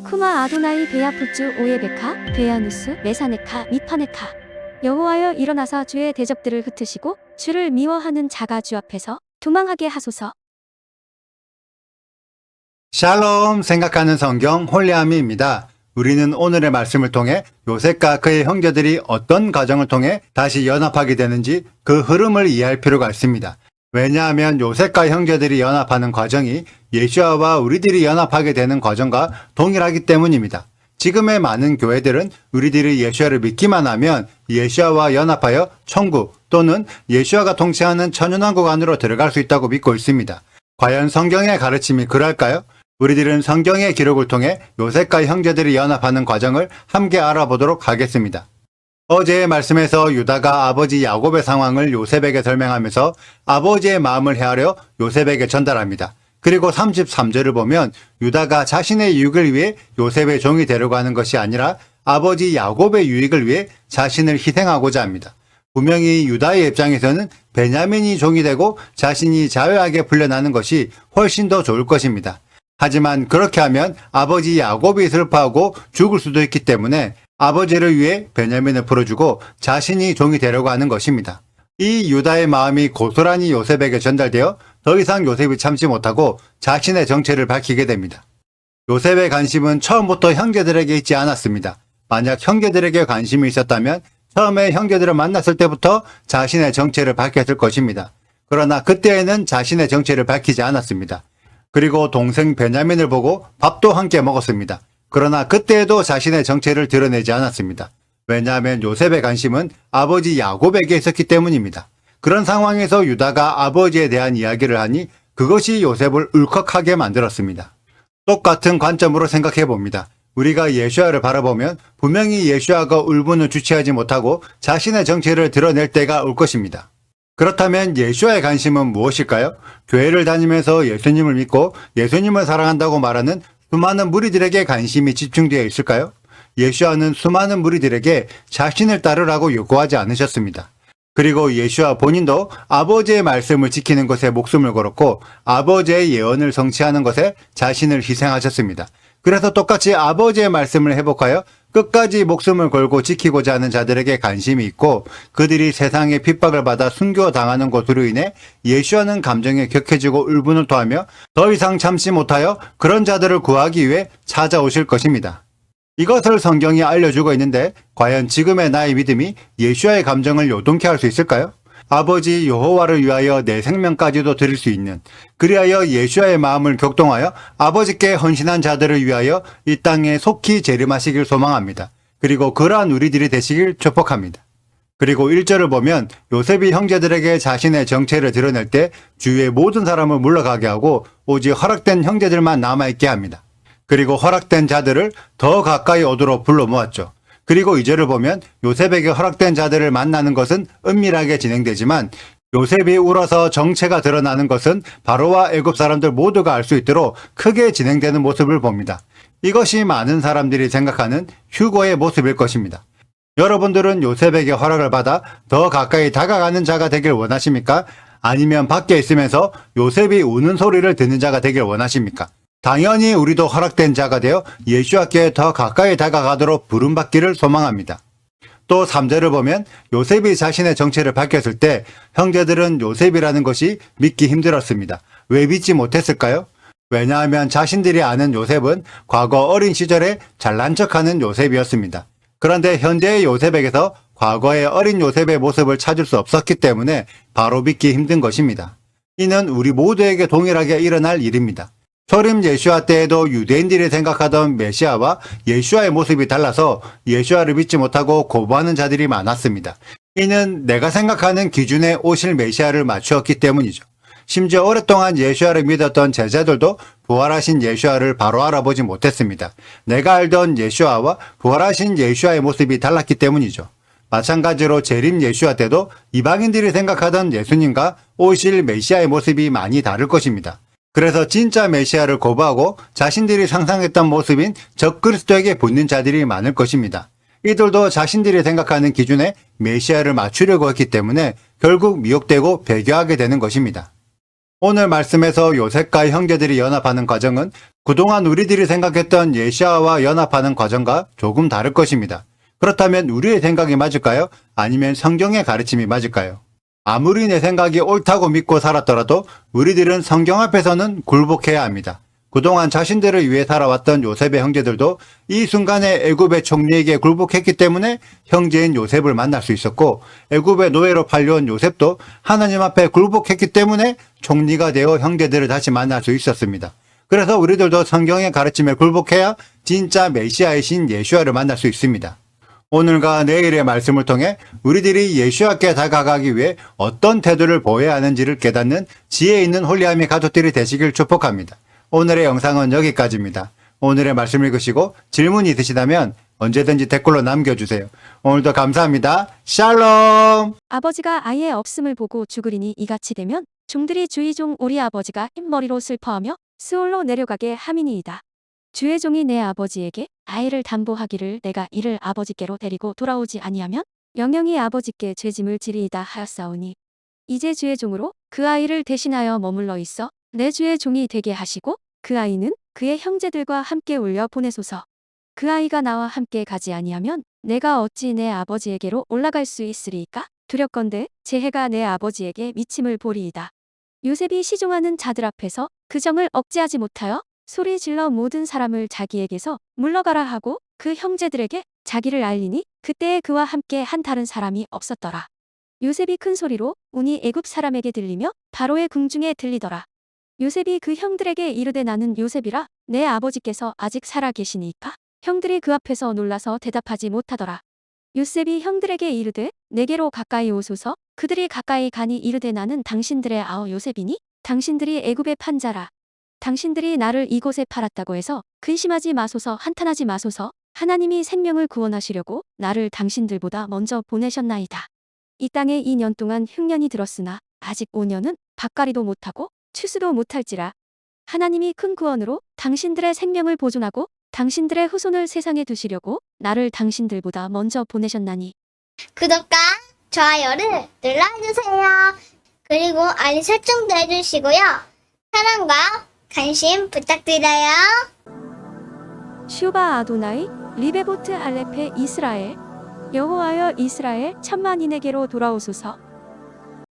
쿠마 아도나이 베야푸츠 오예베카 베야누스 메사네카 미파네카. 여호와여 일어나사 주의 대적들을 흩으시고 주를 미워하는 자가 주 앞에서 도망하게 하소서. 샬롬 생각하는 성경 홀리아미입니다. 우리는 오늘의 말씀을 통해 요셉과 그의 형제들이 어떤 과정을 통해 다시 연합하게 되는지 그 흐름을 이해할 필요가 있습니다. 왜냐하면 요셉과 형제들이 연합하는 과정이 예수아와 우리들이 연합하게 되는 과정과 동일하기 때문입니다. 지금의 많은 교회들은 우리들이 예수아를 믿기만 하면 예수아와 연합하여 천국 또는 예수아가 통치하는 천연왕국 안으로 들어갈 수 있다고 믿고 있습니다. 과연 성경의 가르침이 그럴까요? 우리들은 성경의 기록을 통해 요셉과 형제들이 연합하는 과정을 함께 알아보도록 하겠습니다. 어제의 말씀에서 유다가 아버지 야곱의 상황을 요셉에게 설명하면서 아버지의 마음을 헤아려 요셉에게 전달합니다. 그리고 33절을 보면 유다가 자신의 유익을 위해 요셉의 종이 되려고 하는 것이 아니라 아버지 야곱의 유익을 위해 자신을 희생하고자 합니다. 분명히 유다의 입장에서는 베냐민이 종이 되고 자신이 자유하게 풀려나는 것이 훨씬 더 좋을 것입니다. 하지만 그렇게 하면 아버지 야곱이 슬퍼하고 죽을 수도 있기 때문에 아버지를 위해 베냐민을 풀어주고 자신이 종이 되려고 하는 것입니다. 이 유다의 마음이 고스란히 요셉에게 전달되어 더 이상 요셉이 참지 못하고 자신의 정체를 밝히게 됩니다. 요셉의 관심은 처음부터 형제들에게 있지 않았습니다. 만약 형제들에게 관심이 있었다면 처음에 형제들을 만났을 때부터 자신의 정체를 밝혔을 것입니다. 그러나 그때에는 자신의 정체를 밝히지 않았습니다. 그리고 동생 베냐민을 보고 밥도 함께 먹었습니다. 그러나 그때에도 자신의 정체를 드러내지 않았습니다. 왜냐하면 요셉의 관심은 아버지 야곱에게 있었기 때문입니다. 그런 상황에서 유다가 아버지에 대한 이야기를 하니 그것이 요셉을 울컥하게 만들었습니다. 똑같은 관점으로 생각해 봅니다. 우리가 예수아를 바라보면 분명히 예수아가 울분을 주체하지 못하고 자신의 정체를 드러낼 때가 올 것입니다. 그렇다면 예수아의 관심은 무엇일까요? 교회를 다니면서 예수님을 믿고 예수님을 사랑한다고 말하는 수많은 무리들에게 관심이 집중되어 있을까요? 예수아는 수많은 무리들에게 자신을 따르라고 요구하지 않으셨습니다. 그리고 예수아 본인도 아버지의 말씀을 지키는 것에 목숨을 걸었고 아버지의 예언을 성취하는 것에 자신을 희생하셨습니다. 그래서 똑같이 아버지의 말씀을 회복하여 끝까지 목숨을 걸고 지키고자 하는 자들에게 관심이 있고 그들이 세상의 핍박을 받아 순교당하는 것으로 인해 예수아는 감정에 격해지고 울분을 토하며 더 이상 참지 못하여 그런 자들을 구하기 위해 찾아오실 것입니다. 이것을 성경이 알려주고 있는데 과연 지금의 나의 믿음이 예수아의 감정을 요동케 할 수 있을까요? 아버지 여호와를 위하여 내 생명까지도 드릴 수 있는 그리하여 예수아의 마음을 격동하여 아버지께 헌신한 자들을 위하여 이 땅에 속히 재림하시길 소망합니다. 그리고 그러한 우리들이 되시길 축복합니다. 그리고 1절을 보면 요셉이 형제들에게 자신의 정체를 드러낼 때 주위의 모든 사람을 물러가게 하고 오직 허락된 형제들만 남아있게 합니다. 그리고 허락된 자들을 더 가까이 오도록 불러 모았죠. 그리고 2절을 보면 요셉에게 허락된 자들을 만나는 것은 은밀하게 진행되지만 요셉이 울어서 정체가 드러나는 것은 바로와 애굽 사람들 모두가 알 수 있도록 크게 진행되는 모습을 봅니다. 이것이 많은 사람들이 생각하는 휴거의 모습일 것입니다. 여러분들은 요셉에게 허락을 받아 더 가까이 다가가는 자가 되길 원하십니까? 아니면 밖에 있으면서 요셉이 우는 소리를 듣는 자가 되길 원하십니까? 당연히 우리도 허락된 자가 되어 예수와께 더 가까이 다가가도록 부름받기를 소망합니다. 또 3절을 보면 요셉이 자신의 정체를 밝혔을 때 형제들은 요셉이라는 것이 믿기 힘들었습니다. 왜 믿지 못했을까요? 왜냐하면 자신들이 아는 요셉은 과거 어린 시절에 잘난 척하는 요셉이었습니다. 그런데 현재의 요셉에게서 과거의 어린 요셉의 모습을 찾을 수 없었기 때문에 바로 믿기 힘든 것입니다. 이는 우리 모두에게 동일하게 일어날 일입니다. 초림 예수아 때에도 유대인들이 생각하던 메시아와 예수아의 모습이 달라서 예수아를 믿지 못하고 거부하는 자들이 많았습니다. 이는 내가 생각하는 기준에 오실 메시아를 맞추었기 때문이죠. 심지어 오랫동안 예수아를 믿었던 제자들도 부활하신 예수아를 바로 알아보지 못했습니다. 내가 알던 예수아와 부활하신 예수아의 모습이 달랐기 때문이죠. 마찬가지로 재림 예수아 때도 이방인들이 생각하던 예수님과 오실 메시아의 모습이 많이 다를 것입니다. 그래서 진짜 메시아를 거부하고 자신들이 상상했던 모습인 적그리스도에게 붙는 자들이 많을 것입니다. 이들도 자신들이 생각하는 기준에 메시아를 맞추려고 했기 때문에 결국 미혹되고 배교하게 되는 것입니다. 오늘 말씀에서 요셉과 형제들이 연합하는 과정은 그동안 우리들이 생각했던 예시아와 연합하는 과정과 조금 다를 것입니다. 그렇다면 우리의 생각이 맞을까요? 아니면 성경의 가르침이 맞을까요? 아무리 내 생각이 옳다고 믿고 살았더라도 우리들은 성경 앞에서는 굴복해야 합니다. 그동안 자신들을 위해 살아왔던 요셉의 형제들도 이 순간에 애굽의 총리에게 굴복했기 때문에 형제인 요셉을 만날 수 있었고, 애굽의 노예로 팔려온 요셉도 하나님 앞에 굴복했기 때문에 총리가 되어 형제들을 다시 만날 수 있었습니다. 그래서 우리들도 성경의 가르침에 굴복해야 진짜 메시아이신 예수아를 만날 수 있습니다. 오늘과 내일의 말씀을 통해 우리들이 예수와께 다가가기 위해 어떤 태도를 보여야 하는지를 깨닫는 지혜 있는 홀리아미 가족들이 되시길 축복합니다. 오늘의 영상은 여기까지입니다. 오늘의 말씀 읽으시고 질문이 있으시다면 언제든지 댓글로 남겨주세요. 오늘도 감사합니다. 샬롬! 아버지가 아이의 없음을 보고 죽으리니 이같이 되면 종들이 주의 종 우리 아버지가 흰머리로 슬퍼하며 스올로 내려가게 함이니이다. 주의 종이 내 아버지에게 아이를 담보하기를 내가 이를 아버지께로 데리고 돌아오지 아니하면 영영이 아버지께 죄짐을 지리이다 하였사오니, 이제 주의 종으로 그 아이를 대신하여 머물러 있어 내 주의 종이 되게 하시고 그 아이는 그의 형제들과 함께 올려 보내소서. 그 아이가 나와 함께 가지 아니하면 내가 어찌 내 아버지에게로 올라갈 수 있으리이까? 두렵건대 제 해가 내 아버지에게 미침을 보리이다. 요셉이 시종하는 자들 앞에서 그 정을 억제하지 못하여 소리 질러 모든 사람을 자기에게서 물러가라 하고 그 형제들에게 자기를 알리니, 그때에 그와 함께 한 다른 사람이 없었더라. 요셉이 큰 소리로 운이 애굽 사람에게 들리며 바로의 궁중에 들리더라. 요셉이 그 형들에게 이르되 나는 요셉이라. 내 아버지께서 아직 살아 계시니이까? 형들이 그 앞에서 놀라서 대답하지 못하더라. 요셉이 형들에게 이르되 내게로 가까이 오소서. 그들이 가까이 가니 이르되 나는 당신들의 아우 요셉이니 당신들이 애굽의 판자라. 당신들이 나를 이곳에 팔았다고 해서 근심하지 마소서. 한탄하지 마소서. 하나님이 생명을 구원하시려고 나를 당신들보다 먼저 보내셨나이다. 이 땅에 2년 동안 흉년이 들었으나 아직 5년은 밭갈이도 못하고 추수도 못할지라. 하나님이 큰 구원으로 당신들의 생명을 보존하고 당신들의 후손을 세상에 두시려고 나를 당신들보다 먼저 보내셨나니. 구독과 좋아요를 눌러주세요. 그리고 알림 설정도 해주시고요. 사랑과 관심 부탁드려요. 슈바 아도나이 리베보트 알레페 이스라엘. 여호와여 이스라엘 천만인에게로 돌아오소서.